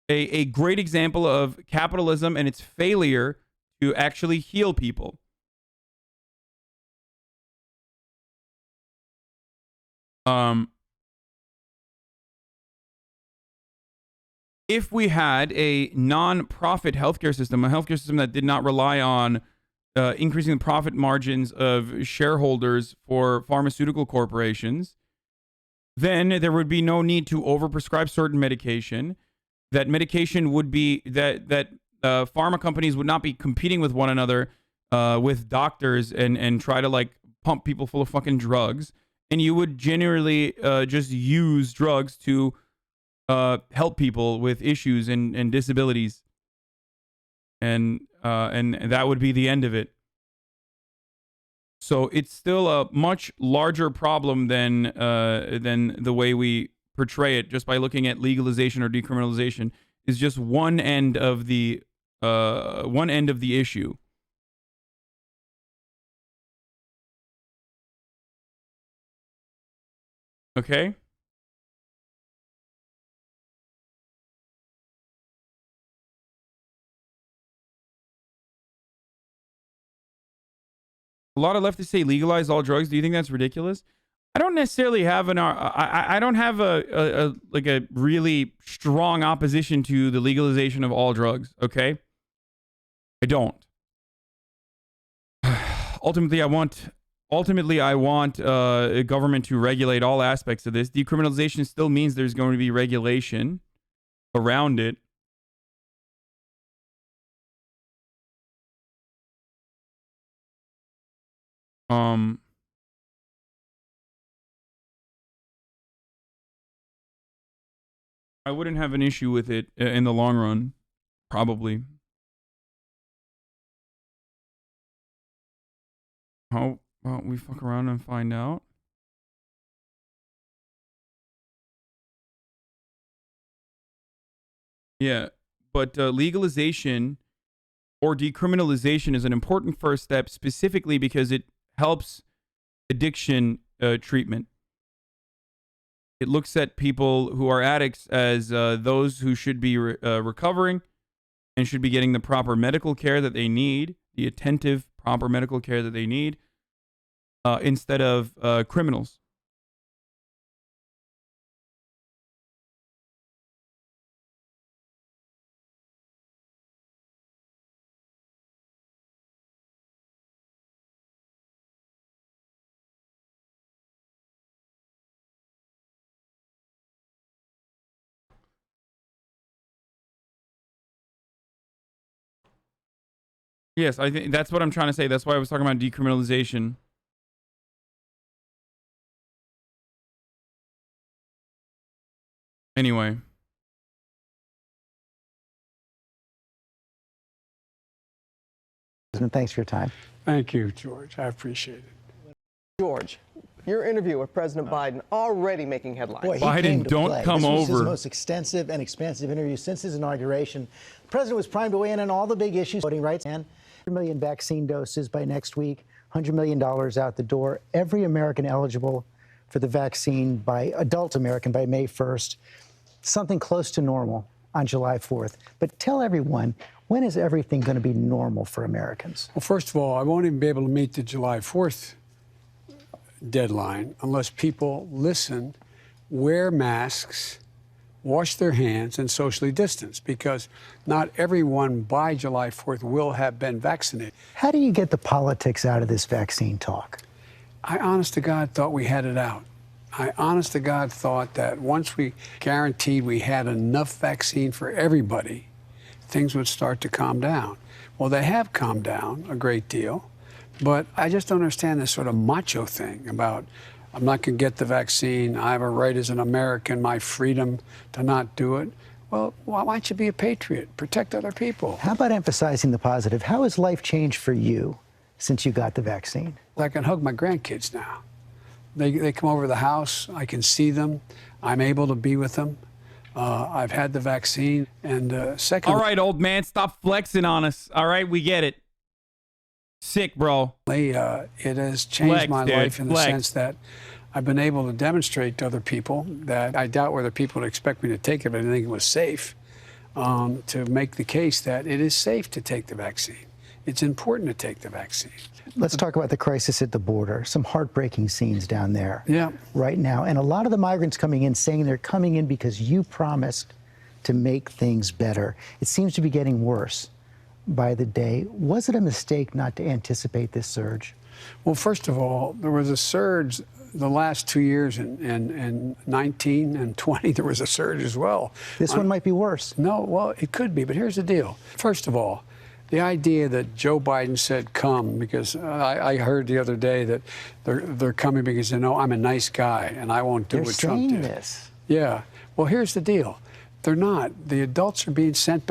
a great example of capitalism and its failure to actually heal people. If we had a non-profit healthcare system, a healthcare system that did not rely on increasing the profit margins of shareholders for pharmaceutical corporations, then there would be no need to overprescribe certain medication. That medication would be that pharma companies would not be competing with one another with doctors and try to like pump people full of fucking drugs. And you would generally just use drugs to help people with issues and disabilities. And that would be the end of it. So it's still a much larger problem than the way we portray it, just by looking at legalization or decriminalization. Is just one end of the issue. Okay? A lot of leftists say legalize all drugs. Do you think that's ridiculous? I don't necessarily have I don't have a really strong opposition to the legalization of all drugs, okay? I don't. Ultimately, I want a government to regulate all aspects of this. Decriminalization still means there's going to be regulation around it. I wouldn't have an issue with it in the long run, probably. How about we fuck around and find out? Yeah, but legalization or decriminalization is an important first step, specifically because it helps addiction treatment. It looks at people who are addicts as those who should be recovering and should be getting the proper medical care that they need, the attentive, proper medical care that they need, instead of criminals. Yes, I think that's what I'm trying to say. That's why I was talking about decriminalization. Anyway. Thanks for your time. Thank you, George. I appreciate it. George, your interview with President Biden already making headlines. Boy, he Biden, came to don't play. come This was over. his most extensive and expansive interview since his inauguration. The president was primed to weigh in on all the big issues, voting rights, and 100 million vaccine doses by next week, $100 million out the door. Every American eligible for the vaccine by adult American by May 1st. Something close to normal on July 4th. But tell everyone, when is everything going to be normal for Americans? Well, first of all, I won't even be able to meet the July 4th deadline unless people listen, wear masks, wash their hands, and socially distance, because not everyone by July 4th will have been vaccinated. How do you get the politics out of this vaccine talk? I, honest to God, thought we had it out. I, honest to God, thought that once we guaranteed we had enough vaccine for everybody, things would start to calm down. Well, they have calmed down a great deal, but I just don't understand this sort of macho thing about, I'm not going to get the vaccine, I have a right as an American, my freedom to not do it. Well, why don't you be a patriot? Protect other people. How about emphasizing the positive? How has life changed for you since you got the vaccine? I can hug my grandkids now. They come over to the house, I can see them, I'm able to be with them. I've had the vaccine, and second... All right, old man, stop flexing on us. All right, we get it. Sick, bro. It has changed my life in the sense that I've been able to demonstrate to other people that I doubt whether people would expect me to take it, but I think it was safe, to make the case that it is safe to take the vaccine. it's important to take the vaccine. Let's talk about the crisis at the border. Some heartbreaking scenes down there Yeah. right now. And a lot of the migrants coming in saying they're coming in because you promised to make things better. It seems to be getting worse by the day. Was it a mistake not to anticipate this surge? Well, first of all, there was a surge the last 2 years, in 19 and 20, there was a surge as well. This one might be worse. No, well, it could be, but here's the deal. First of all, the idea that Joe Biden said come, because I heard the other day that they're coming because they know I'm a nice guy and I won't do They're what Trump saying did. this. Yeah. Well, here's the deal. They're not. The adults are being sent back.